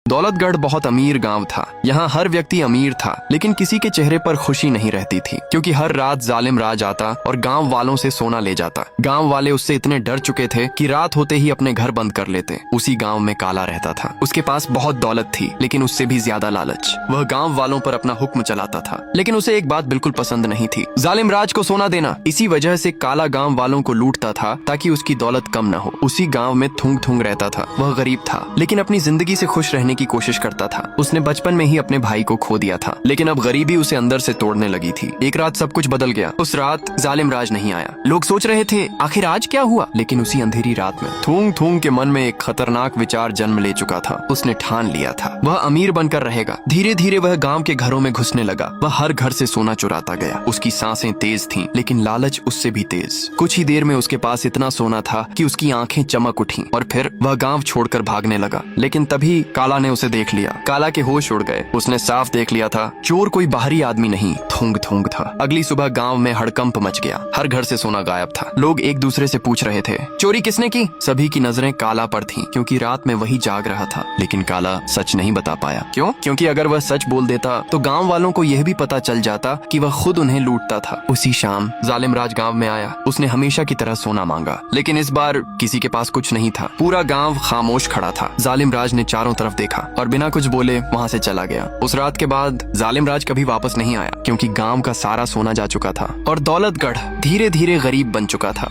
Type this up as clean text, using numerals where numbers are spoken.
दौलतगढ़ बहुत अमीर गांव था। यहाँ हर व्यक्ति अमीर था, लेकिन किसी के चेहरे पर खुशी नहीं रहती थी, क्योंकि हर रात जालिम राज आता और गांव वालों से सोना ले जाता। गांव वाले उससे इतने डर चुके थे कि रात होते ही अपने घर बंद कर लेते। उसी गांव में काला रहता था। उसके पास बहुत दौलत थी, लेकिन उससे भी ज्यादा लालच। वह गांव वालों पर अपना हुक्म चलाता था, लेकिन उसे एक बात बिल्कुल पसंद नहीं थी, जालिम राज को सोना देना। इसी वजह से काला गांव वालों को लूटता था ताकि उसकी दौलत कम न हो। उसी गांव में थूंग थूंग रहता था। वह गरीब था, लेकिन अपनी जिंदगी से खुश रहने की कोशिश करता था। उसने बचपन में ही अपने भाई को खो दिया था, लेकिन अब गरीबी उसे अंदर से तोड़ने लगी थी। एक रात सब कुछ बदल गया। उस रात जालिम राज नहीं आया। लोग सोच रहे थे आखिर आज क्या हुआ, लेकिन उसी अंधेरी रात में थूंग थूंग के मन में एक खतरनाक विचार जन्म ले चुका था। उसने ठान लिया था वह अमीर बनकर रहेगा। धीरे धीरे वह गांव के घरों में घुसने लगा। वह हर घर से सोना चुराता गया। उसकी सांसें तेज थीं, लेकिन लालच उससे भी तेज। कुछ ही देर में उसके पास इतना सोना था कि उसकी आंखें चमक उठी और फिर वह गांव छोड़कर भागने लगा। लेकिन तभी काला ने उसे देख लिया। काला के होश उड़ गए। उसने साफ देख लिया था चोर कोई बाहरी आदमी नहीं, थूंग थूंग था। अगली सुबह गांव में हड़कंप मच गया। हर घर से सोना गायब था। लोग एक दूसरे से पूछ रहे थे चोरी किसने की। सभी की नजरें काला पर थीं, क्योंकि रात में वही जाग रहा था। लेकिन काला सच नहीं बता पाया। क्यों? क्योंकि अगर वह सच बोल देता तो गांव वालों को यह भी पता चल जाता कि वह खुद उन्हें लूटता था। उसी शाम जालिम राज गांव में आया। उसने हमेशा की तरह सोना मांगा, लेकिन इस बार किसी के पास कुछ नहीं था। पूरा गांव खामोश खड़ा था। जालिम राज ने चारों तरफ देखा और बिना कुछ बोले वहां से चला गया। उस रात के बाद जालिम राज कभी वापस नहीं आया, क्योंकि गांव का सारा सोना जा चुका था और दौलतगढ़ धीरे धीरे गरीब बन चुका था।